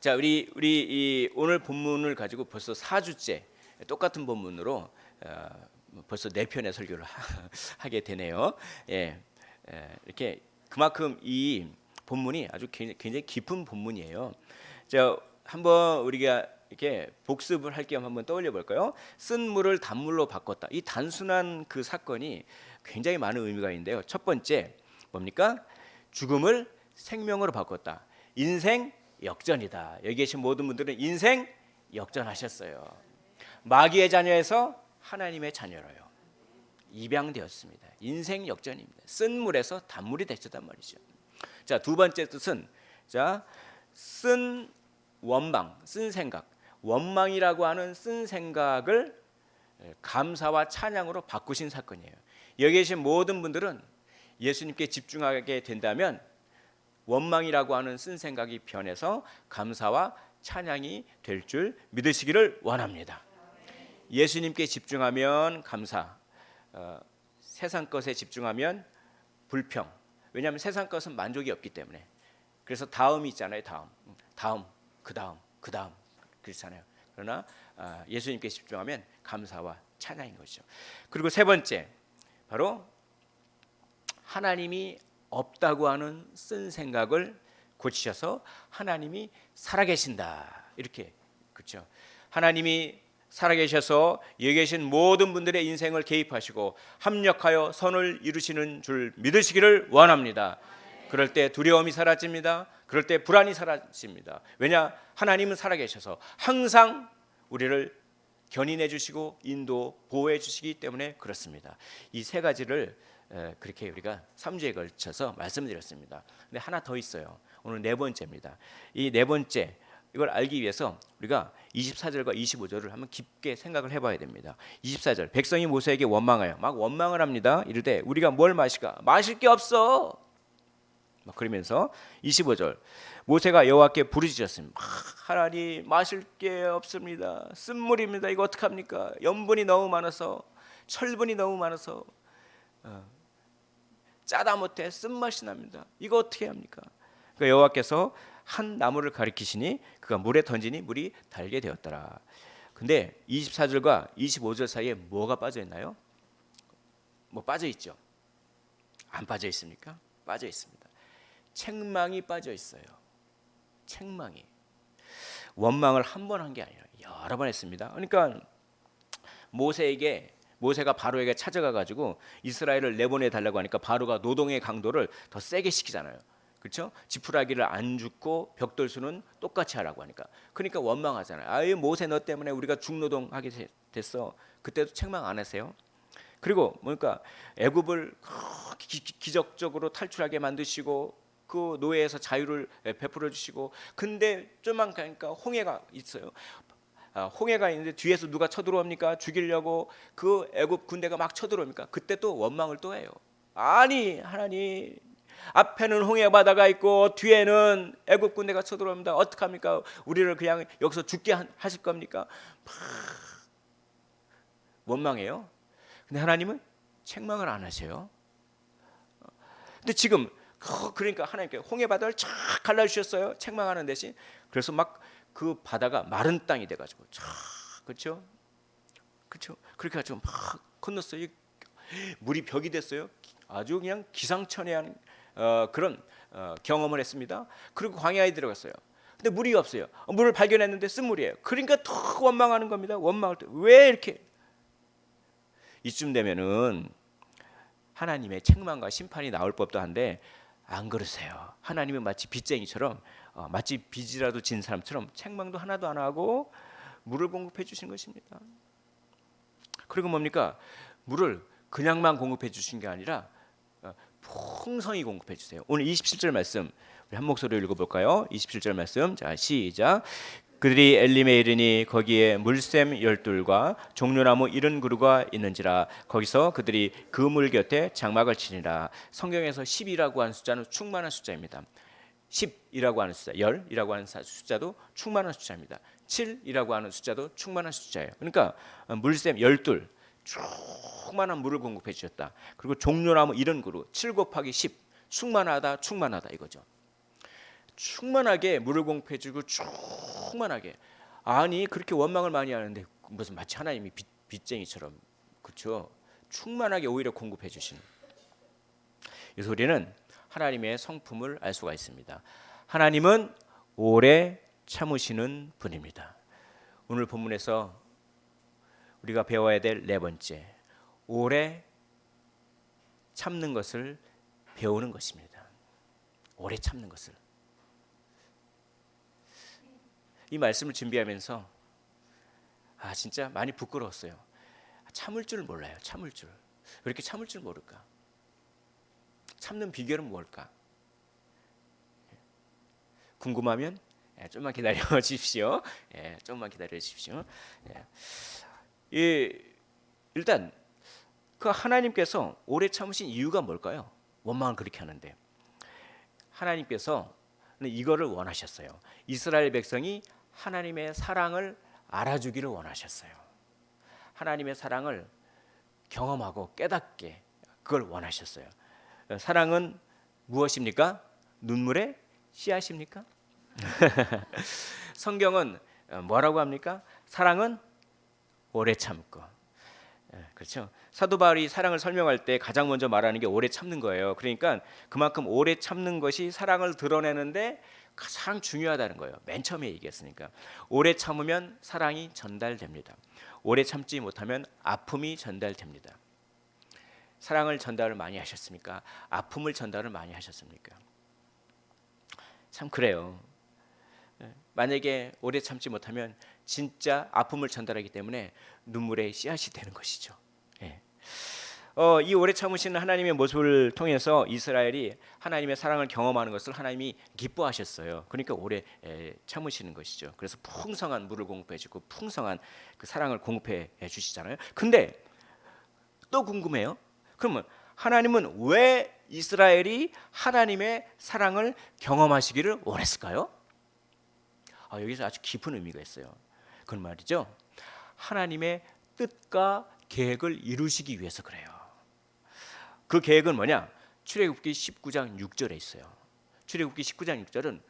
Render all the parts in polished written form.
자, 우리 이 오늘 본문을 가지고 벌써 4주째 똑같은 본문으로 벌써 4편의 설교를 하게 되네요. 예, 이렇게 그만큼 이 본문이 아주 굉장히 깊은 본문이에요. 자, 한번 우리가 이렇게 복습을 할 겸 한번 떠올려 볼까요? 쓴 물을 단물로 바꿨다. 이 단순한 그 사건이 굉장히 많은 의미가 있는데요. 첫 번째 뭡니까? 죽음을 생명으로 바꿨다. 인생 역전이다. 여기 계신 모든 분들은 인생 역전하셨어요. 마귀의 자녀에서 하나님의 자녀로요. 입양되었습니다. 인생 역전입니다. 쓴 물에서 단물이 되셨단 말이죠. 자, 두 번째 뜻은 쓴 원망, 쓴 생각. 원망이라고 하는 쓴 생각을 감사와 찬양으로 바꾸신 사건이에요. 여기 계신 모든 분들은 예수님께 집중하게 된다면 원망이라고 하는 쓴 생각이 변해서 감사와 찬양이 될 줄 믿으시기를 원합니다. 예수님께 집중하면 감사, 세상 것에 집중하면 불평. 왜냐하면 세상 것은 만족이 없기 때문에. 그래서 다음이 있잖아요. 다음, 그 다음 그렇잖아요. 그러나 예수님께 집중하면 감사와 찬양인 것이죠. 그리고 세 번째, 바로 하나님이 없다고 하는 쓴 생각을 고치셔서 하나님이 살아계신다. 이렇게, 그렇죠? 하나님이 살아계셔서 여기 계신 모든 분들의 인생을 개입하시고 합력하여 선을 이루시는 줄 믿으시기를 원합니다. 그럴 때 두려움이 사라집니다. 그럴 때 불안이 사라집니다. 왜냐? 하나님은 살아계셔서 항상 우리를 견인해 주시고 인도 보호해 주시기 때문에 그렇습니다. 이 세 가지를 그렇게 우리가 3주에 걸쳐서 말씀드렸습니다. 근데 하나 더 있어요. 오늘 네 번째입니다. 이 네 번째, 이걸 알기 위해서 우리가 24절과 25절을 한번 깊게 생각을 해봐야 됩니다. 24절, 백성이 모세에게 원망하여 막 원망을 합니다. 이르되 우리가 뭘 마실까? 마실 게 없어. 막 그러면서 25절, 모세가 여호와께 부르짖었습니다. 하나님, 마실 게 없습니다. 쓴물입니다. 이거 어떡합니까? 염분이 너무 많아서, 철분이 너무 많아서 짜다 못해 쓴맛이 납니다. 이거 어떻게 합니까? 그러니까 여호와께서 한 나무를 가리키시니 그가 물에 던지니 물이 달게 되었더라. 근데 24절과 25절 사이에 뭐가 빠져 있나요? 뭐 빠져 있죠? 안 빠져 있습니까? 빠져 있습니다. 책망이 빠져 있어요. 책망이. 원망을 한 번 한 게 아니라 여러 번 했습니다. 그러니까 모세가 바로에게 찾아가 가지고 이스라엘을 내보내 달라고 하니까 바로가 노동의 강도를 더 세게 시키잖아요. 그렇죠? 지푸라기를 안 줍고 벽돌수는 똑같이 하라고 하니까. 그러니까 원망하잖아요. 아유, 모세 너 때문에 우리가 중노동하게 됐어. 그때도 책망 안 하세요? 그리고 뭡니까? 애굽을 기적적으로 탈출하게 만드시고 그 노예에서 자유를 베풀어 주시고, 근데 좀만 가니까 홍해가 있어요. 홍해가 있는데 뒤에서 누가 쳐들어옵니까? 죽이려고 그 애굽 군대가 막 쳐들어옵니까? 그때 또 원망을 또 해요. 아니 하나님, 앞에는 홍해 바다가 있고 뒤에는 애굽 군대가 쳐들어옵니다. 어떡합니까? 우리를 그냥 여기서 죽게 하실 겁니까? 막 원망해요. 근데 하나님은 책망을 안 하세요. 근데 지금 그러니까 하나님께 홍해 바다를 쫙 갈라주셨어요. 책망하는 대신. 그래서 막 그 바다가 마른 땅이 돼가지고 그렇죠? 그렇게 가지고 막 건넜어요. 물이 벽이 됐어요. 아주 그냥 기상천외한 그런 경험을 했습니다. 그리고 광야에 들어갔어요. 근데 물이 없어요. 물을 발견했는데 쓴물이에요. 그러니까 더 원망하는 겁니다. 원망할 때 왜 이렇게? 이쯤 되면은 하나님의 책망과 심판이 나올 법도 한데 안 그러세요. 하나님은 마치 빚쟁이처럼, 마치 빚이라도 진 사람처럼 책망도 하나도 안 하고 물을 공급해 주신 것입니다. 그리고 뭡니까? 물을 그냥만 공급해 주신 게 아니라 풍성히 공급해 주세요. 오늘 27절 말씀 우리 한 목소리로 읽어볼까요? 27절 말씀, 자 시작. 그들이 엘림에 이르니 거기에 물샘 12과 종려나무 70그루가 있는지라. 거기서 그들이 그 물 곁에 장막을 치니라. 성경에서 10이라고 하는 숫자는 충만한 숫자입니다. 10이라고 하는 숫자, 10이라고 하는 숫자도 충만한 숫자입니다. 7이라고 하는 숫자도 충만한 숫자예요. 그러니까 물샘 12, 충만한 물을 공급해 주셨다. 그리고 종려나무 70그루, 7 곱하기 10, 충만하다 이거죠. 충만하게 물을 공급해주고 충만하게. 아니 그렇게 원망을 많이 하는데 무슨 마치 하나님이 빚쟁이처럼, 그렇죠? 충만하게 오히려 공급해 주시는. 그래서 우리는 하나님의 성품을 알 수가 있습니다. 하나님은 오래 참으시는 분입니다. 오늘 본문에서 우리가 배워야 될 네 번째, 오래 참는 것을 배우는 것입니다. 오래 참는 것을. 이 말씀을 준비하면서 진짜 많이 부끄러웠어요. 참을 줄 몰라요. 참을 줄. 왜 이렇게 참을 줄 모를까? 참는 비결은 뭘까? 궁금하면 좀만 기다려 주십시오. 좀만 기다려 주십시오. 일단 그 하나님께서 오래 참으신 이유가 뭘까요? 원망을 그렇게 하는데 하나님께서 이거를 원하셨어요. 이스라엘 백성이 하나님의 사랑을 알아주기를 원하셨어요. 하나님의 사랑을 경험하고 깨닫게 그걸 원하셨어요. 사랑은 무엇입니까? 눈물의 씨앗입니까? 성경은 뭐라고 합니까? 사랑은 오래 참고. 그렇죠. 사도 바울이 사랑을 설명할 때 가장 먼저 말하는 게 오래 참는 거예요. 그러니까 그만큼 오래 참는 것이 사랑을 드러내는데 가장 중요하다는 거예요. 맨 처음에 얘기했으니까. 오래 참으면 사랑이 전달됩니다. 오래 참지 못하면 아픔이 전달됩니다. 사랑을 전달을 많이 하셨습니까? 아픔을 전달을 많이 하셨습니까? 참 그래요. 만약에 오래 참지 못하면 진짜 아픔을 전달하기 때문에 눈물의 씨앗이 되는 것이죠. 이 오래 참으시는 하나님의 모습을 통해서 이스라엘이 하나님의 사랑을 경험하는 것을 하나님이 기뻐하셨어요. 그러니까 오래 참으시는 것이죠. 그래서 풍성한 물을 공급해 주고 풍성한 그 사랑을 공급해 주시잖아요. 근데 또 궁금해요. 그러면 하나님은 왜 이스라엘이 하나님의 사랑을 경험하시기를 원했을까요? 여기서 아주 깊은 의미가 있어요. 그건 말이죠. 하나님의 뜻과 계획을 이루시기 위해서 그래요. 그 계획은 뭐냐? 출애굽기 19장 6절에 있어요. 출애굽기 19장 6절은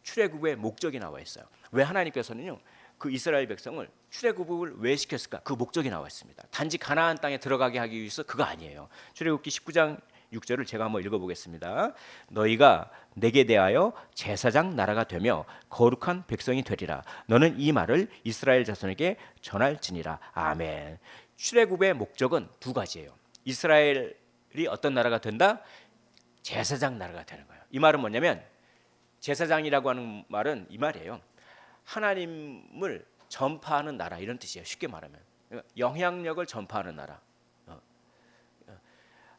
출애굽의 목적이 나와 있어요. 왜 하나님께서는요 그 이스라엘 백성을 출애굽을 왜 시켰을까? 그 목적이 나와 있습니다. 단지 가나안 땅에 들어가게 하기 위해서 그거 아니에요. 출애굽기 19장 6절을 제가 한번 읽어보겠습니다. 너희가 내게 대하여 제사장 나라가 되며 거룩한 백성이 되리라. 너는 이 말을 이스라엘 자손에게 전할지니라. 아멘. 출애굽의 목적은 두 가지예요. 이스라엘이 어떤 나라가 된다? 제사장 나라가 되는 거예요. 이 말은 뭐냐면 제사장이라고 하는 말은 이 말이에요. 하나님을 전파하는 나라 이런 뜻이에요. 쉽게 말하면 영향력을 전파하는 나라,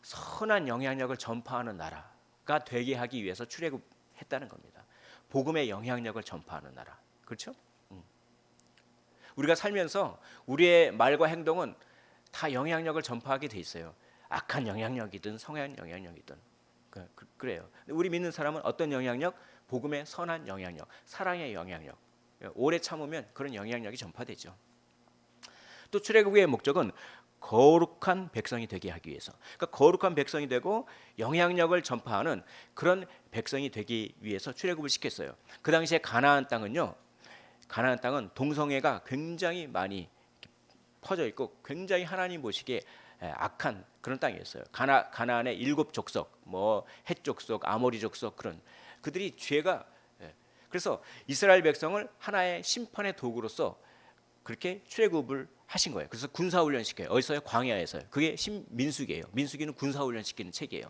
선한 영향력을 전파하는 나라가 되게 하기 위해서 출애굽했다는 겁니다. 복음의 영향력을 전파하는 나라, 그렇죠? 우리가 살면서 우리의 말과 행동은 다 영향력을 전파하게 돼 있어요. 악한 영향력이든 성한 영향력이든 그래요. 우리 믿는 사람은 어떤 영향력? 복음의 선한 영향력, 사랑의 영향력. 오래 참으면 그런 영향력이 전파되죠. 또 출애굽의 목적은 거룩한 백성이 되게 하기 위해서. 그러니까 거룩한 백성이 되고 영향력을 전파하는 그런 백성이 되기 위해서 출애굽을 시켰어요. 그 당시에 가나안 땅은요. 가나안 땅은 동성애가 굉장히 많이 퍼져 있고 굉장히 하나님 보시기에 악한 그런 땅이었어요. 가나안의 7 족속, 헷 족속, 아모리 족속 그런 그들이 죄가 그래서 이스라엘 백성을 하나의 심판의 도구로서 그렇게 출애굽을 하신 거예요. 그래서 군사훈련 시켜요. 어디서요? 광야에서요. 그게 민수기예요. 민수기는 군사훈련 시키는 책이에요.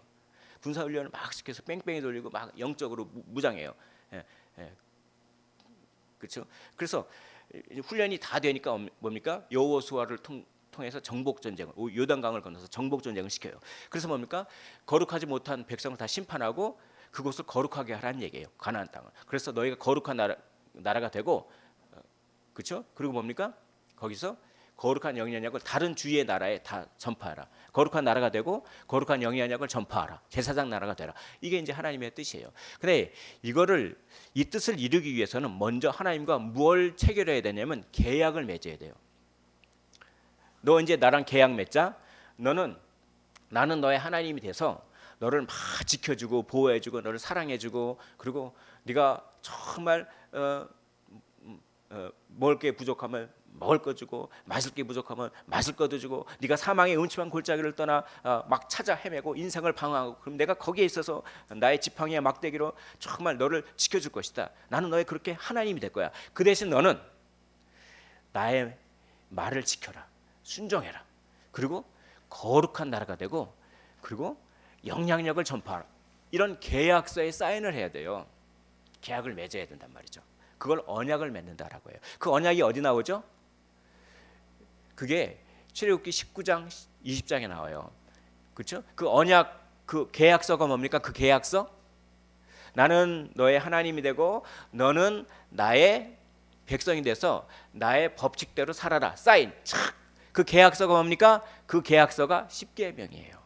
군사훈련을 막 시켜서 뺑뺑이 돌리고 막 영적으로 무장해요. 그렇죠? 그래서 훈련이 다 되니까 뭡니까? 여호수아를 통해서 정복 전쟁을 요단강을 건너서 정복 전쟁을 시켜요. 그래서 뭡니까? 거룩하지 못한 백성을 다 심판하고 그곳을 거룩하게 하라는 얘기예요. 가나안 땅을. 그래서 너희가 거룩한 나라가 되고, 그렇죠? 그리고 뭡니까? 거기서 거룩한 영향력을 다른 주위의 나라에 다 전파하라. 거룩한 나라가 되고 거룩한 영향력을 전파하라. 제사장 나라가 되라. 이게 이제 하나님의 뜻이에요. 근데 이 뜻을 이루기 위해서는 먼저 하나님과 뭘 체결해야 되냐면 계약을 맺어야 돼요. 너 이제 나랑 계약 맺자. 나는 너의 하나님이 돼서 너를 막 지켜주고 보호해주고 너를 사랑해주고 그리고 네가 정말 먹을 게 부족하면 먹을 거 주고 마실 게 부족하면 마실 것도 주고 네가 사망의 음침한 골짜기를 떠나 막 찾아 헤매고 인생을 방황하고 그럼 내가 거기에 있어서 나의 지팡이와 막대기로 정말 너를 지켜줄 것이다. 나는 너의 그렇게 하나님이 될 거야. 그 대신 너는 나의 말을 지켜라. 순종해라. 그리고 거룩한 나라가 되고 그리고 영향력을 전파하라. 이런 계약서에 사인을 해야 돼요. 계약을 맺어야 된단 말이죠. 그걸 언약을 맺는다라고 해요. 그 언약이 어디 나오죠? 그게 출애굽기 19장 20장에 나와요. 그렇죠? 그 언약 그 계약서가 뭡니까? 그 계약서 나는 너의 하나님이 되고 너는 나의 백성이 돼서 나의 법칙대로 살아라. 사인. 그 계약서가 뭡니까? 그 계약서가 십계명이에요.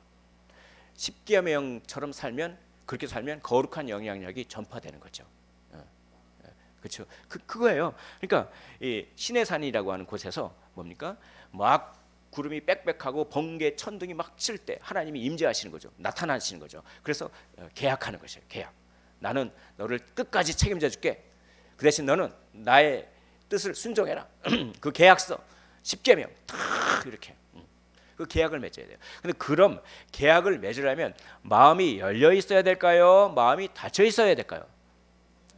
십계명처럼 살면 그렇게 살면 거룩한 영향력이 전파되는 거죠. 그렇죠. 그거예요. 그러니까 이 시내산이라고 하는 곳에서 뭡니까? 막 구름이 빽빽하고 번개 천둥이 막 칠 때 하나님이 임재하시는 거죠. 나타나시는 거죠. 그래서 계약하는 것이에요. 계약. 나는 너를 끝까지 책임져 줄게. 그 대신 너는 나의 뜻을 순종해라. 그 계약서 십계명 다 이렇게 그 계약을 맺어야 돼요. 근데 그럼 계약을 맺으려면 마음이 열려 있어야 될까요? 마음이 닫혀 있어야 될까요?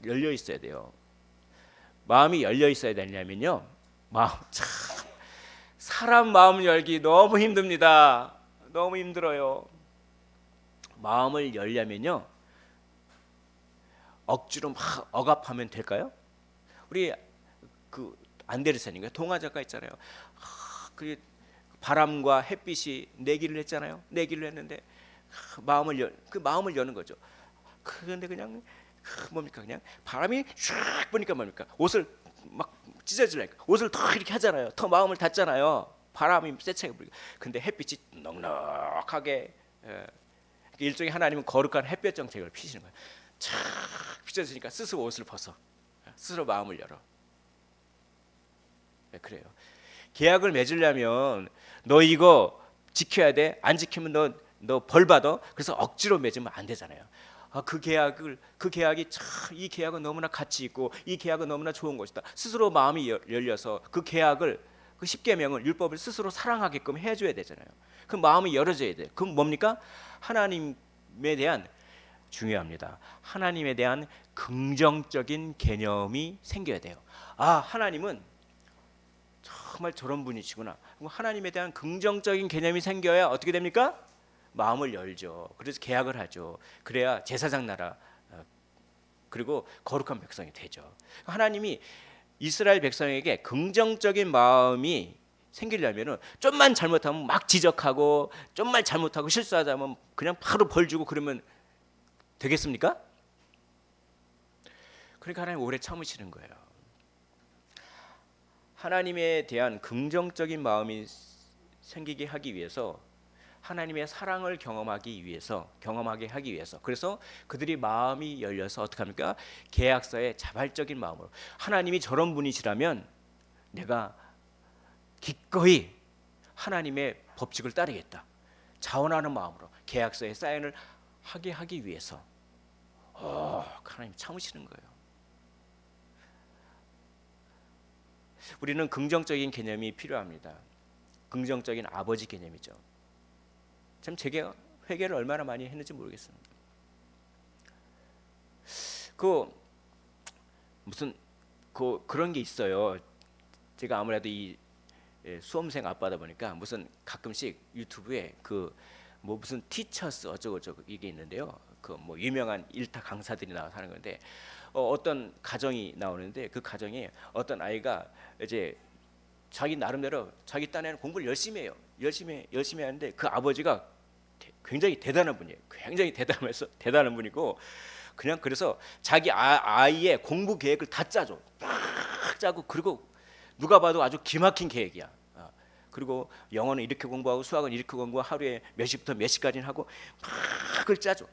열려 있어야 돼요. 마음이 열려 있어야 되냐면요. 마음 참 사람 마음 열기 너무 힘듭니다. 너무 힘들어요. 마음을 열려면요. 억지로 막 억압하면 될까요? 우리 그 안데르센인가 동화 작가 있잖아요. 그 바람과 햇빛이 내기를 했잖아요. 내기를 했는데 그 마음을 여는 거죠. 그런데 그냥 뭡니까 그냥 바람이 쫙 부니까 뭡니까 옷을 막 찢어지려니까 옷을 더 이렇게 하잖아요. 더 마음을 닫잖아요. 바람이 세차게 불고. 근데 햇빛이 넉넉하게 일종의 하나님은 거룩한 햇볕 정책을 피시는 거예요. 쫙 비춰지니까 스스로 옷을 벗어. 스스로 마음을 열어. 네, 그래요. 계약을 맺으려면 너 이거 지켜야 돼. 안 지키면 너 벌 받아. 그래서 억지로 맺으면 안 되잖아요. 그 계약이 참 이 계약은 너무나 가치 있고 이 계약은 너무나 좋은 것이다. 스스로 마음이 열려서 그 계약을 그 십계명을 율법을 스스로 사랑하게끔 해줘야 되잖아요. 그 마음이 열어져야 돼. 그럼 뭡니까? 하나님에 대한 중요합니다. 하나님에 대한 긍정적인 개념이 생겨야 돼요. 하나님은 정말 저런 분이시구나. 하나님에 대한 긍정적인 개념이 생겨야 어떻게 됩니까? 마음을 열죠. 그래서 계약을 하죠. 그래야 제사장 나라 그리고 거룩한 백성이 되죠. 하나님이 이스라엘 백성에게 긍정적인 마음이 생기려면은 좀만 잘못하면 막 지적하고 좀만 잘못하고 실수하자면 그냥 바로 벌 주고 그러면 되겠습니까? 그러니까 하나님 오래 참으시는 거예요. 하나님에 대한 긍정적인 마음이 생기게 하기 위해서 하나님의 사랑을 경험하게 하기 위해서 그래서 그들이 마음이 열려서 어떻게 합니까? 계약서에 자발적인 마음으로 하나님이 저런 분이시라면 내가 기꺼이 하나님의 법칙을 따르겠다. 자원하는 마음으로 계약서에 사인을 하게 하기 위해서 하나님 참으시는 거예요. 우리는 긍정적인 개념이 필요합니다. 긍정적인 아버지 개념이죠. 참 제가 회개를 얼마나 많이 했는지 모르겠습니다. 무슨 그런 게 있어요. 제가 아무래도 이 수험생 아빠다 보니까 무슨 가끔씩 유튜브에 무슨 티처스 어쩌고저쩌고 이게 있는데요. 뭐 유명한 일타 강사들이 나와서 하는 건데 어떤 가정이 나오는데 그 가정에 어떤 아이가 이제 자기 나름대로 자기 딴에는 공부를 열심히 해요. 열심히 하는데 그 아버지가 굉장히 대단한 분이에요. 굉장히 대단한 분이고 그냥 그래서 자기 아이의 공부 계획을 다 짜줘. 딱 짜고 그리고 누가 봐도 아주 기막힌 계획이야. 그리고 영어는 이렇게 공부하고 수학은 이렇게 공부하고 하루에 몇 시부터 몇 시까지는 하고 막 그걸 짜줘.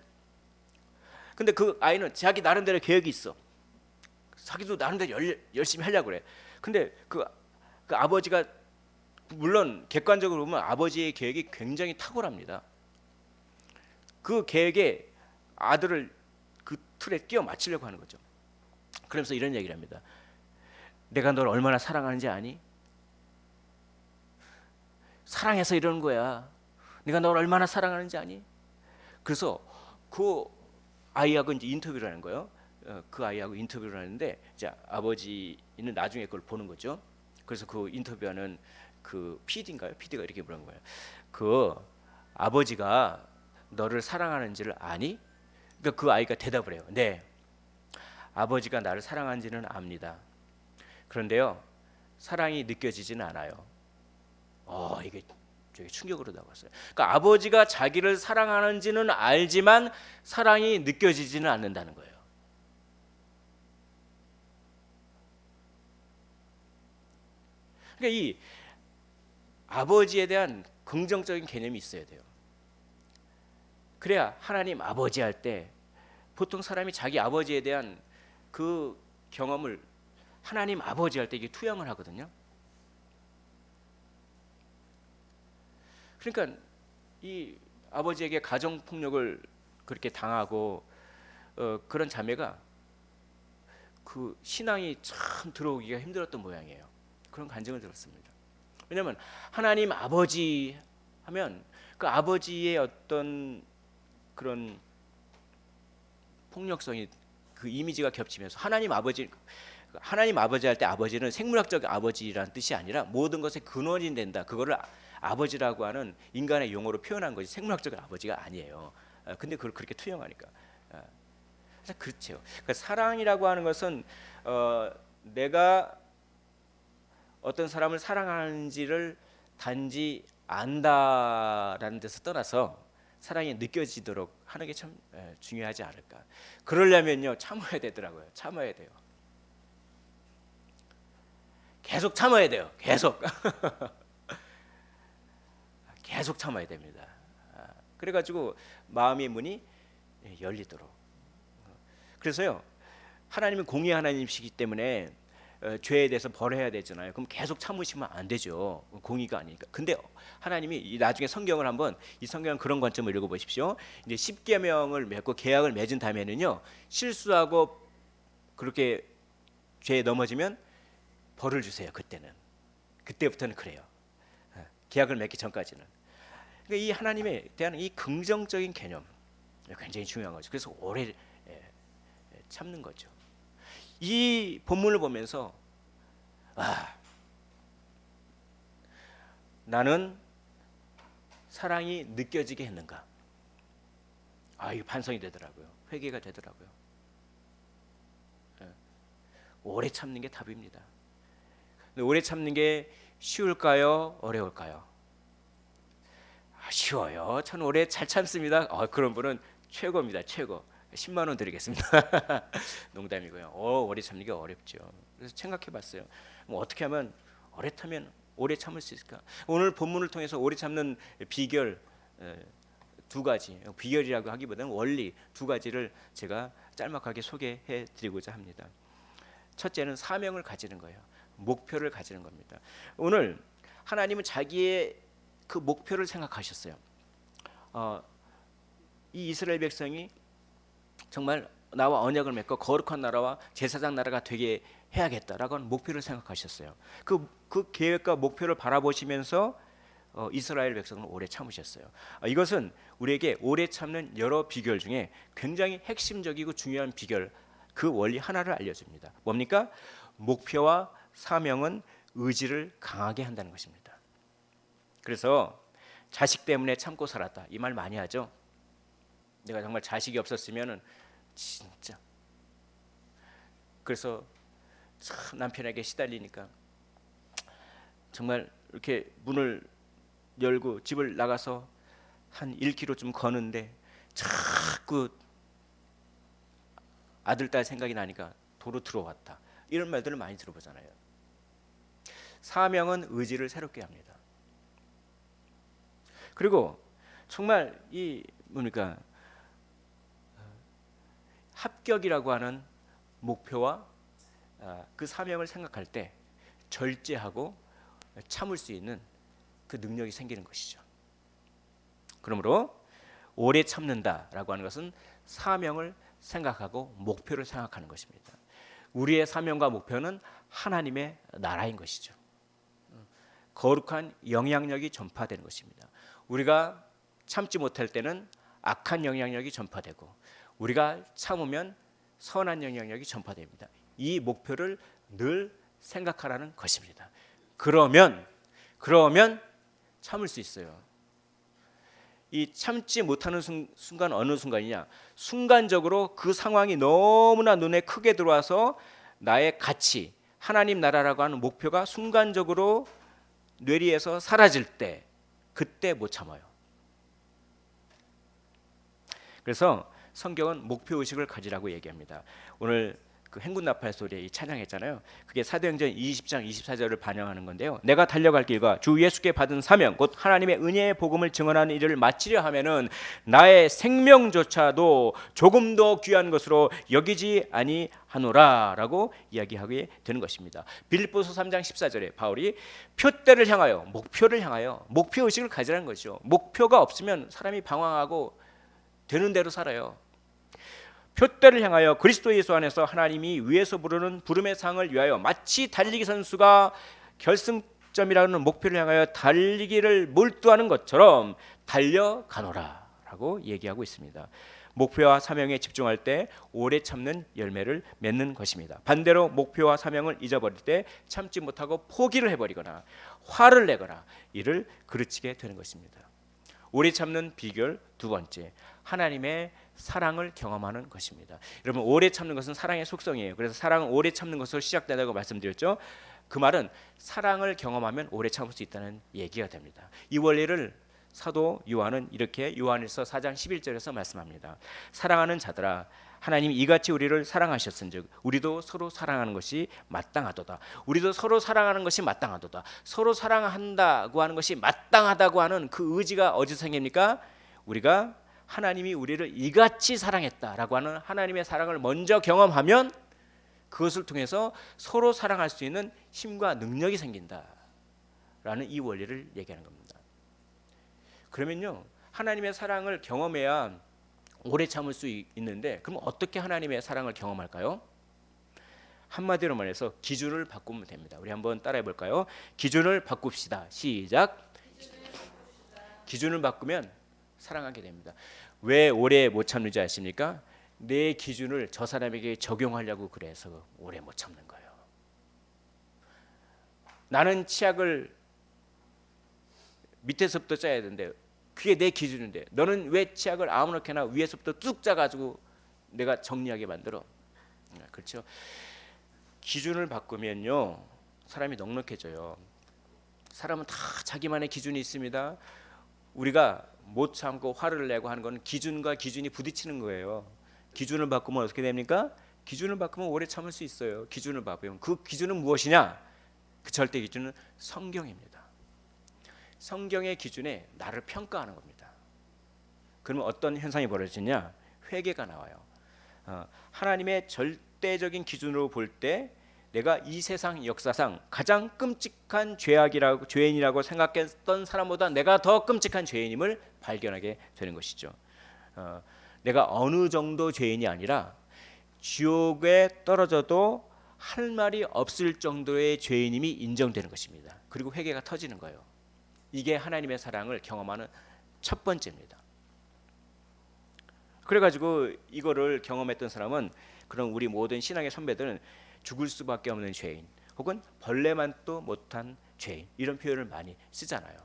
근데 그 아이는 자기 나름대로 계획이 있어. 자기도 나름대로 열심히 하려고 그래. 근데 그 아버지가 물론 객관적으로 보면 아버지의 계획이 굉장히 탁월합니다. 그 계획에 아들을 그 틀에 끼워 맞추려고 하는 거죠. 그러면서 이런 얘기를 합니다. 내가 널 얼마나 사랑하는지 아니? 사랑해서 이러는 거야. 내가 널 얼마나 사랑하는지 아니? 그래서 그 아이하고 이제 인터뷰를 하는 거예요. 그 아이하고 인터뷰를 하는데 이제 아버지는 나중에 그걸 보는 거죠. 그래서 그 인터뷰하는 그 PD인가요? PD가 이렇게 물은 거예요. 그 아버지가 너를 사랑하는지를 아니? 그러니까 그 아이가 대답을 해요. 네, 아버지가 나를 사랑하는지는 압니다. 그런데요, 사랑이 느껴지지는 않아요. 이게 되게 충격으로 다가왔어요. 그러니까 아버지가 자기를 사랑하는지는 알지만 사랑이 느껴지지는 않는다는 거예요. 그러니까 이 아버지에 대한 긍정적인 개념이 있어야 돼요. 그래야 하나님 아버지 할 때 보통 사람이 자기 아버지에 대한 그 경험을 하나님 아버지 할 때 이게 투영을 하거든요. 그러니까 이 아버지에게 가정 폭력을 그렇게 당하고 그런 자매가 그 신앙이 참 들어오기가 힘들었던 모양이에요. 그런 간증을 들었습니다. 왜냐하면 하나님 아버지 하면 그 아버지의 어떤 그런 폭력성이 그 이미지가 겹치면서 하나님 아버지 할 때 아버지는 생물학적 아버지라는 뜻이 아니라 모든 것의 근원이 된다. 그거를 아버지라고 하는 인간의 용어로 표현한 것이 생물학적 아버지가 아니에요. 근데 그걸 그렇게 투영하니까. 그래서 그렇죠. 그러니까 사랑이라고 하는 것은 내가 어떤 사람을 사랑하는지를 단지 안다라는 데서 떠나서 사랑이 느껴지도록 하는 게 참 중요하지 않을까. 그러려면요 참아야 되더라고요. 참아야 돼요. 계속 참아야 돼요. 계속 계속 참아야 됩니다. 그래가지고 마음의 문이 열리도록. 그래서요 하나님은 공의 하나님이시기 때문에 죄에 대해서 벌해야 되잖아요. 그럼 계속 참으시면 안 되죠. 공의가 아니니까. 근데 하나님이 나중에 성경을 한번 이 성경 그런 관점을 읽어보십시오. 이제 10계명을 맺고 계약을 맺은 다음에는요 실수하고 그렇게 죄에 넘어지면 벌을 주세요. 그때부터는 그래요. 계약을 맺기 전까지는. 그러니까 이 하나님에 대한 이 긍정적인 개념 굉장히 중요한 거죠. 그래서 오래 참는 거죠. 이 본문을 보면서 나는 사랑이 느껴지게 했는가? 이거 반성이 되더라고요. 회개가 되더라고요. 오래 참는 게 답입니다. 근데 오래 참는 게 쉬울까요? 어려울까요? 쉬워요. 저는 오래 잘 참습니다. 그런 분은 최고입니다. 최고. 10만 원 드리겠습니다. 농담이고요. 오래 참는 게 어렵죠. 그래서 생각해봤어요. 뭐 어떻게 하면 오래 참을 수 있을까? 오늘 본문을 통해서 오래 참는 비결 두 가지, 비결이라고 하기보다는 원리 두 가지를 제가 짤막하게 소개해드리고자 합니다. 첫째는 사명을 가지는 거예요. 목표를 가지는 겁니다. 오늘 하나님은 자기의 그 목표를 생각하셨어요. 이 이스라엘 백성이 정말 나와 언약을 맺고 거룩한 나라와 제사장 나라가 되게 해야겠다라고 하는 목표를 생각하셨어요. 그 계획과 목표를 바라보시면서 이스라엘 백성은 오래 참으셨어요. 이것은 우리에게 오래 참는 여러 비결 중에 굉장히 핵심적이고 중요한 비결, 그 원리 하나를 알려줍니다. 뭡니까? 목표와 사명은 의지를 강하게 한다는 것입니다. 그래서 자식 때문에 참고 살았다, 이 말 많이 하죠. 내가 정말 자식이 없었으면은 진짜, 그래서 참 남편에게 시달리니까 정말 이렇게 문을 열고 집을 나가서 한 1km 좀 거는데 자꾸 아들 딸 생각이 나니까 도로 들어왔다, 이런 말들을 많이 들어보잖아요. 사명은 의지를 새롭게 합니다. 그리고 정말 이 뭡니까, 합격이라고 하는 목표와 그 사명을 생각할 때 절제하고 참을 수 있는 그 능력이 생기는 것이죠. 그러므로 오래 참는다라고 하는 것은 사명을 생각하고 목표를 생각하는 것입니다. 우리의 사명과 목표는 하나님의 나라인 것이죠. 거룩한 영향력이 전파되는 것입니다. 우리가 참지 못할 때는 악한 영향력이 전파되고, 우리가 참으면 선한 영향력이 전파됩니다. 이 목표를 늘 생각하라는 것입니다. 그러면 참을 수 있어요. 이 참지 못하는 순간 어느 순간이냐? 순간적으로 그 상황이 너무나 눈에 크게 들어와서 나의 가치, 하나님 나라라고 하는 목표가 순간적으로 뇌리에서 사라질 때, 그때 못 참아요. 그래서 성경은 목표 의식을 가지라고 얘기합니다. 오늘 그 행군 나팔 소리에 이 찬양했잖아요. 그게 사도행전 20장 24절을 반영하는 건데요. 내가 달려갈 길과 주 예수께 받은 사명 곧 하나님의 은혜의 복음을 증언하는 일을 마치려 하면은 나의 생명조차도 조금 더 귀한 것으로 여기지 아니하노라라고 이야기하게 되는 것입니다. 빌립보서 3장 14절에 바울이 표대를 향하여, 목표를 향하여 목표 의식을 가지라는 거죠. 목표가 없으면 사람이 방황하고 되는 대로 살아요. 표대를 향하여 그리스도 예수 안에서 하나님이 위에서 부르는 부름의 상을 위하여 마치 달리기 선수가 결승점이라는 목표를 향하여 달리기를 몰두하는 것처럼 달려가노라 라고 얘기하고 있습니다. 목표와 사명에 집중할 때 오래 참는 열매를 맺는 것입니다. 반대로 목표와 사명을 잊어버릴 때 참지 못하고 포기를 해버리거나 화를 내거나 이를 그르치게 되는 것입니다. 오래 참는 비결 두 번째, 하나님의 사랑을 경험하는 것입니다. 여러분, 오래 참는 것은 사랑의 속성이에요. 그래서 사랑은 오래 참는 것으로 시작된다고 말씀드렸죠. 그 말은 사랑을 경험하면 오래 참을 수 있다는 얘기가 됩니다. 이 원리를 사도 요한은 이렇게 요한일서 4장 11절에서 말씀합니다. 사랑하는 자들아, 하나님이 이같이 우리를 사랑하셨은즉 우리도 서로 사랑하는 것이 마땅하도다. 우리도 서로 사랑하는 것이 마땅하도다. 서로 사랑한다고 하는 것이 마땅하다고 하는 그 의지가 어디서 생깁니까? 우리가 하나님이 우리를 이같이 사랑했다라고 하는 하나님의 사랑을 먼저 경험하면 그것을 통해서 서로 사랑할 수 있는 힘과 능력이 생긴다라는 이 원리를 얘기하는 겁니다. 그러면요, 하나님의 사랑을 경험해야 오래 참을 수 있는데, 그럼 어떻게 하나님의 사랑을 경험할까요? 한마디로 말해서 기준을 바꾸면 됩니다. 우리 한번 따라해 볼까요? 기준을 바꿉시다. 시작. 기준을 바꾸면 사랑하게 됩니다. 왜 오래 못 참는지 아십니까? 내 기준을 저 사람에게 적용하려고 그래서 오래 못 참는 거예요. 나는 치약을 밑에서부터 짜야 되는데 그게 내 기준인데 너는 왜 치약을 아무렇게나 위에서부터 뚝 짜가지고 내가 정리하게 만들어? 그렇죠? 기준을 바꾸면요 사람이 넉넉해져요. 사람은 다 자기만의 기준이 있습니다. 우리가 못 참고 화를 내고 하는 건 기준과 기준이 부딪히는 거예요. 기준을 바꾸면 어떻게 됩니까? 기준을 바꾸면 오래 참을 수 있어요. 기준을 바꾸면 그 기준은 무엇이냐? 그 절대 기준은 성경입니다. 성경의 기준에 나를 평가하는 겁니다. 그러면 어떤 현상이 벌어지냐? 회개가 나와요. 하나님의 절대적인 기준으로 볼 때 내가 이 세상 역사상 가장 끔찍한 죄인이라고 생각했던 사람보다 내가 더 끔찍한 죄인임을 발견하게 되는 것이죠. 내가 어느 정도 죄인이 아니라 지옥에 떨어져도 할 말이 없을 정도의 죄인임이 인정되는 것입니다. 그리고 회개가 터지는 거예요. 이게 하나님의 사랑을 경험하는 첫 번째입니다. 그래가지고 이거를 경험했던 사람은, 그런 우리 모든 신앙의 선배들은 죽을 수밖에 없는 죄인, 혹은 벌레만도 못한 죄인, 이런 표현을 많이 쓰잖아요.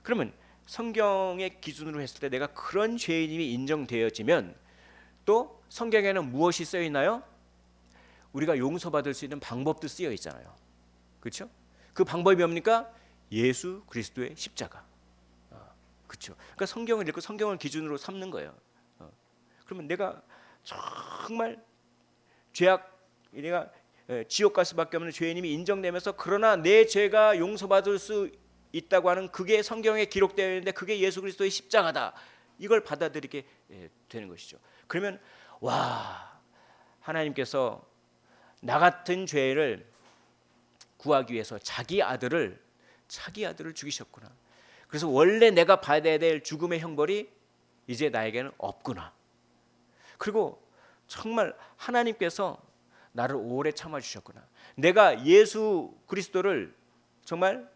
그러면 성경의 기준으로 했을 때 내가 그런 죄인임이 인정되어지면 또 성경에는 무엇이 쓰여 있나요? 우리가 용서받을 수 있는 방법도 쓰여 있잖아요. 그렇죠? 그 방법이 뭡니까? 예수 그리스도의 십자가. 그렇죠? 그러니까 성경을 읽고 성경을 기준으로 삼는 거예요. 그러면 내가 정말 내가 지옥 갈 수밖에 없는 죄인임이 인정되면서, 그러나 내 죄가 용서받을 수 있다고 하는 그게 성경에 기록되어 있는데 그게 예수 그리스도의 십자가다. 이걸 받아들이게 되는 것이죠. 그러면 와, 하나님께서 나 같은 죄를 구하기 위해서 자기 아들을 죽이셨구나. 그래서 원래 내가 받아야 될 죽음의 형벌이 이제 나에게는 없구나. 그리고 정말 하나님께서 나를 오래 참아주셨구나. 내가 예수 그리스도를 정말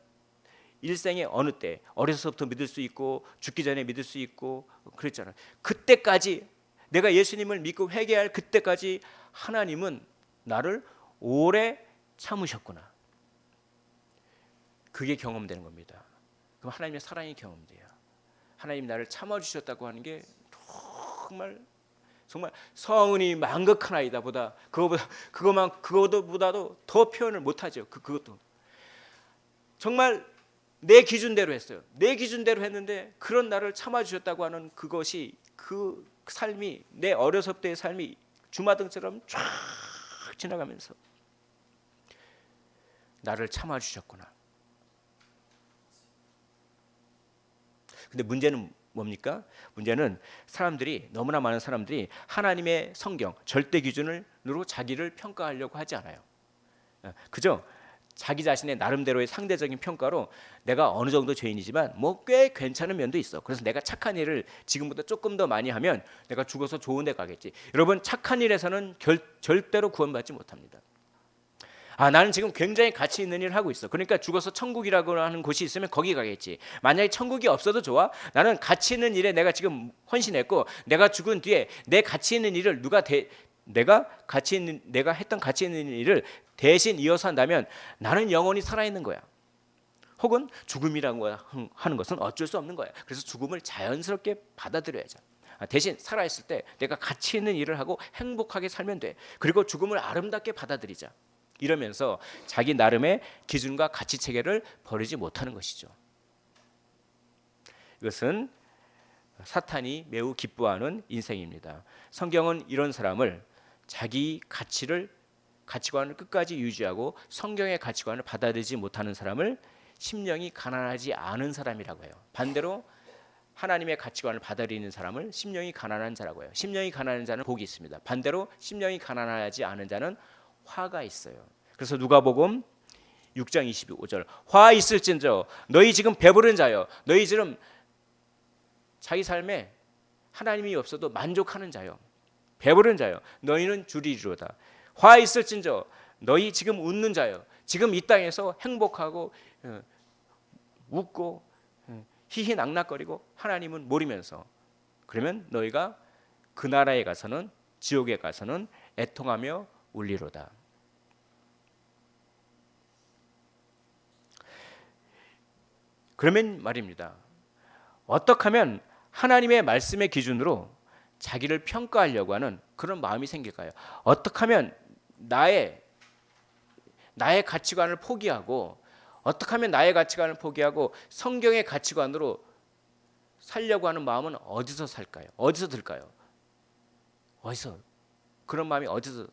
일생의 어느 때, 어려서부터 믿을 수 있고 죽기 전에 믿을 수 있고 그랬잖아요. 그때까지 내가 예수님을 믿고 회개할 그때까지 하나님은 나를 오래 참으셨구나. 그게 경험되는 겁니다. 그럼 하나님의 사랑이 경험돼요. 하나님 나를 참아주셨다고 하는 게 정말 성은이 만극하나이다 보다 그거보다도 더 표현을 못하죠. 그것도 정말 내 기준대로 했어요. 내 기준대로 했는데 그런 나를 참아주셨다고 하는 그것이 그 삶이 내 어려서부터의 삶이 주마등처럼 쫙 지나가면서 나를 참아주셨구나. 근데 문제는 뭡니까? 문제는 너무나 많은 사람들이 하나님의 성경 절대 기준으로 자기를 평가하려고 하지 않아요. 그죠? 자기 자신의 나름대로의 상대적인 평가로 내가 어느 정도 죄인이지만 뭐 꽤 괜찮은 면도 있어. 그래서 내가 착한 일을 지금보다 조금 더 많이 하면 내가 죽어서 좋은 데 가겠지. 여러분, 착한 일에서는 절대로 구원받지 못합니다. 나는 지금 굉장히 가치 있는 일을 하고 있어. 그러니까 죽어서 천국이라고 하는 곳이 있으면 거기 가겠지. 만약에 천국이 없어도 좋아. 나는 가치 있는 일에 내가 지금 헌신했고 내가 죽은 뒤에 내 가치 있는 일을 내가 했던 가치 있는 일을 대신 이어서 한다면 나는 영원히 살아있는 거야. 혹은 죽음이라고 하는 것은 어쩔 수 없는 거야. 그래서 죽음을 자연스럽게 받아들여야죠. 대신 살아있을 때 내가 가치 있는 일을 하고 행복하게 살면 돼. 그리고 죽음을 아름답게 받아들이자. 이러면서 자기 나름의 기준과 가치 체계를 버리지 못하는 것이죠. 이것은 사탄이 매우 기뻐하는 인생입니다. 성경은 이런 사람을 자기 가치관을 끝까지 유지하고 성경의 가치관을 받아들이지 못하는 사람을 심령이 가난하지 않은 사람이라고 해요. 반대로 하나님의 가치관을 받아들이는 사람을 심령이 가난한 자라고 해요. 심령이 가난한 자는 복이 있습니다. 반대로 심령이 가난하지 않은 자는 화가 있어요. 그래서 누가복음 6장 25절 화 있을진저 너희 지금 배부른 자여 너희 지금 자기 삶에 하나님이 없어도 만족하는 자여 배부른 자여 너희는 주리리로다. 화 있을진저 너희 지금 웃는 자여 지금 이 땅에서 행복하고 웃고 희희낙낙거리고 하나님은 모르면서 그러면 너희가 그 나라에 가서는 지옥에 가서는 애통하며 울리로다. 그러면 말입니다. 어떻게 하면 하나님의 말씀의 기준으로 자기를 평가하려고 하는 그런 마음이 생길까요? 어떻게 하면 나의 가치관을 포기하고 어떻게 하면 나의 가치관을 포기하고 성경의 가치관으로 살려고 하는 마음은 어디서 살까요? 어디서 들까요? 어디서 그런 마음이 어디서?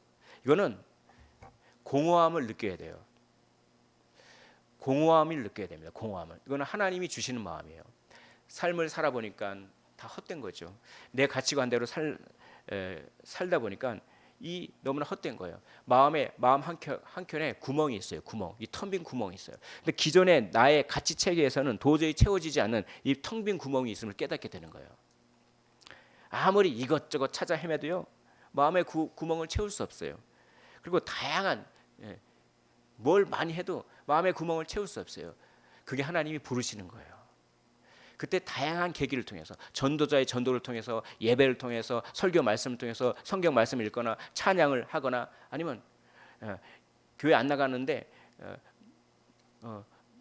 이거는 공허함을 느껴야 돼요. 공허함을 느껴야 됩니다. 공허함을. 이거는 하나님이 주시는 마음이에요. 삶을 살아보니까 다 헛된 거죠. 내 가치관대로 살다 보니까 이 너무나 헛된 거예요. 마음 한켠에 구멍이 있어요. 이 텅 빈 구멍이 있어요. 근데 기존의 나의 가치 체계에서는 도저히 채워지지 않는 이 텅 빈 구멍이 있음을 깨닫게 되는 거예요. 아무리 이것저것 찾아 헤매도요. 마음의 구멍을 채울 수 없어요. 그리고 다양한 뭘 많이 해도 마음의 구멍을 채울 수 없어요. 그게 하나님이 부르시는 거예요. 그때 다양한 계기를 통해서 전도자의 전도를 통해서 예배를 통해서 설교 말씀을 통해서 성경 말씀을 읽거나 찬양을 하거나 아니면 교회 안 나가는데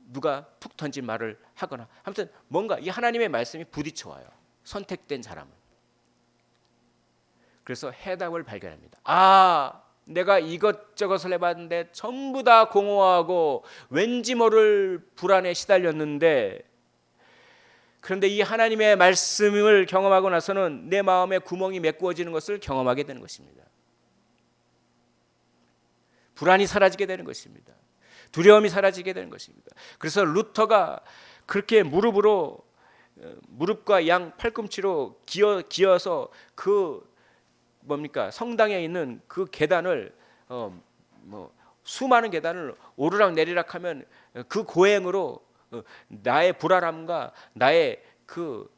누가 툭 던진 말을 하거나 아무튼 뭔가 이 하나님의 말씀이 부딪혀와요. 선택된 사람은. 그래서 해답을 발견합니다. 내가 이것저것을 해봤는데 전부 다 공허하고 왠지 모를 불안에 시달렸는데 그런데 이 하나님의 말씀을 경험하고 나서는 내 마음에 구멍이 메꾸어지는 것을 경험하게 되는 것입니다. 불안이 사라지게 되는 것입니다. 두려움이 사라지게 되는 것입니다. 그래서 루터가 그렇게 무릎과 양 팔꿈치로 기어서 성당에 있는 그 계단을 수많은 계단을 오르락 내리락 하면 그 고행으로 나의 불안함과 나의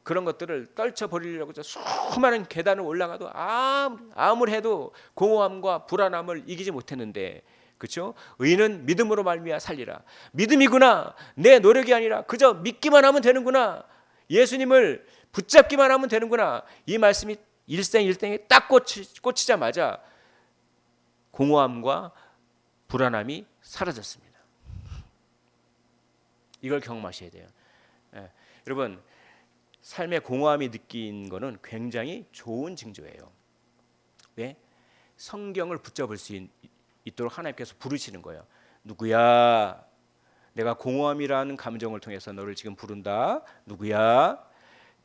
그런 것들을 떨쳐 버리려고 수많은 계단을 올라가도 아무리 해도 공허함과 불안함을 이기지 못했는데, 그렇죠? 의인은 믿음으로 말미암아 살리라. 믿음이구나. 내 노력이 아니라 그저 믿기만 하면 되는구나. 예수님을 붙잡기만 하면 되는구나. 이 말씀이 일생일대에 딱 꽂히자마자 공허함과 불안함이 사라졌습니다. 이걸 경험하셔야 돼요. 여러분, 삶의 공허함이 느낀 거는 굉장히 좋은 징조예요. 왜? 성경을 붙잡을 수 있도록 하나님께서 부르시는 거예요. 누구야? 내가 공허함이라는 감정을 통해서 너를 지금 부른다. 누구야?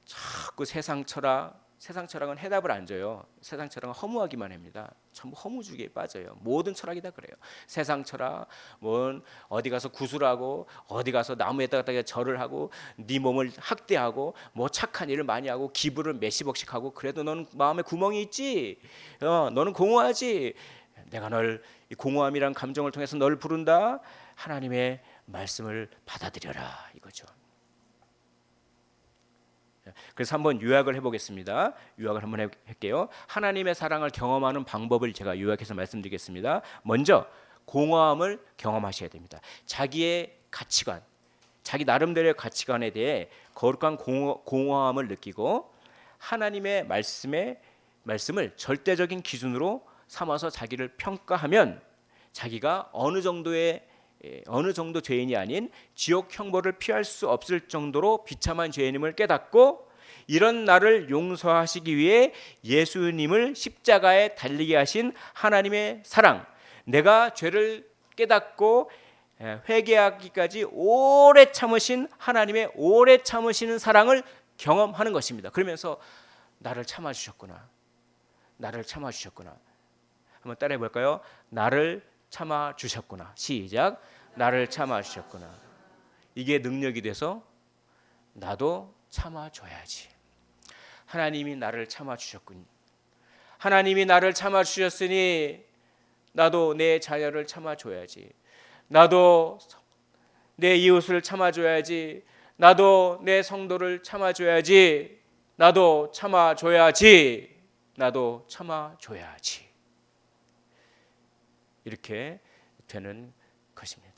자꾸 세상 철학은 해답을 안 줘요. 세상 철학은 허무하기만 합니다. 전부 허무주의에 빠져요. 모든 철학이 다 그래요. 세상 철학, 뭐 어디 가서 구술하고, 어디 가서 나무에다가 절을 하고, 네 몸을 학대하고, 뭐 착한 일을 많이 하고, 기부를 몇십억씩 하고, 그래도 너는 마음에 구멍이 있지. 너는 공허하지. 내가 널 이 공허함이란 감정을 통해서 널 부른다. 하나님의 말씀을 받아들여라, 이거죠. 그래서 한번 요약을 해보겠습니다. 요약을 한번 할게요. 하나님의 사랑을 경험하는 방법을 제가 요약해서 말씀드리겠습니다. 먼저 공허함을 경험하셔야 됩니다. 자기의 가치관, 자기 나름대로의 가치관에 대해 거룩한 공허함을 느끼고 하나님의 말씀을 절대적인 기준으로 삼아서 자기를 평가하면 자기가 어느 정도 죄인이 아닌 지옥 형벌을 피할 수 없을 정도로 비참한 죄인임을 깨닫고, 이런 나를 용서하시기 위해 예수님을 십자가에 달리게 하신 하나님의 사랑, 내가 죄를 깨닫고 회개하기까지 오래 참으신 하나님의 오래 참으시는 사랑을 경험하는 것입니다. 그러면서 나를 참아주셨구나. 나를 참아주셨구나. 한번 따라해 볼까요? 나를 참아주셨구나. 시작. 나를 참아주셨구나. 이게 능력이 돼서 나도 참아줘야지. 하나님이 나를 참아주셨군. 하나님이 나를 참아주셨으니 나도 내 자녀를 참아줘야지. 나도 내 이웃을 참아줘야지. 나도 내 성도를 참아줘야지. 나도 참아줘야지. 나도 참아줘야지. 이렇게 되는 것입니다.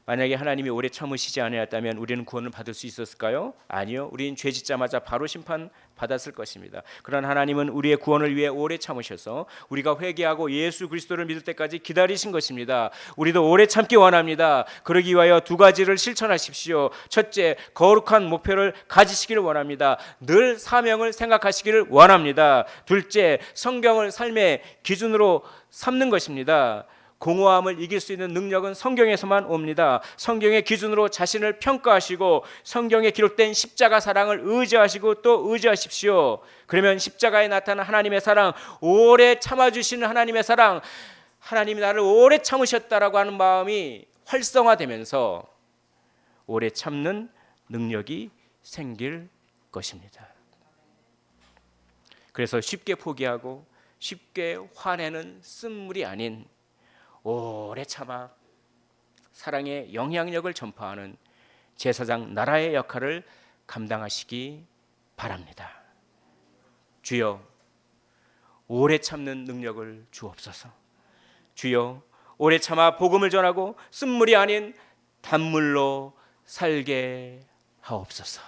만약에 하나님이 오래 참으시지 않았다면 우리는 구원을 받을 수 있었을까요? 아니요. 우리는 죄 짓자마자 바로 심판받았을 것입니다. 그러나 하나님은 우리의 구원을 위해 오래 참으셔서 우리가 회개하고 예수 그리스도를 믿을 때까지 기다리신 것입니다. 우리도 오래 참기 원합니다. 그러기 위하여 두 가지를 실천하십시오. 첫째, 거룩한 목표를 가지시기를 원합니다. 늘 사명을 생각하시기를 원합니다. 둘째, 성경을 삶의 기준으로 삼는 것입니다. 공허함을 이길 수 있는 능력은 성경에서만 옵니다. 성경의 기준으로 자신을 평가하시고 성경에 기록된 십자가 사랑을 의지하시고 또 의지하십시오. 그러면 십자가에 나타난 하나님의 사랑, 오래 참아주시는 하나님의 사랑, 하나님이 나를 오래 참으셨다라고 하는 마음이 활성화되면서 오래 참는 능력이 생길 것입니다. 그래서 쉽게 포기하고 쉽게 화내는 쓴물이 아닌 오래 참아 사랑의 영향력을 전파하는 제사장 나라의 역할을 감당하시기 바랍니다. 주여, 오래 참는 능력을 주옵소서. 주여, 오래 참아 복음을 전하고 쓴물이 아닌 단물로 살게 하옵소서.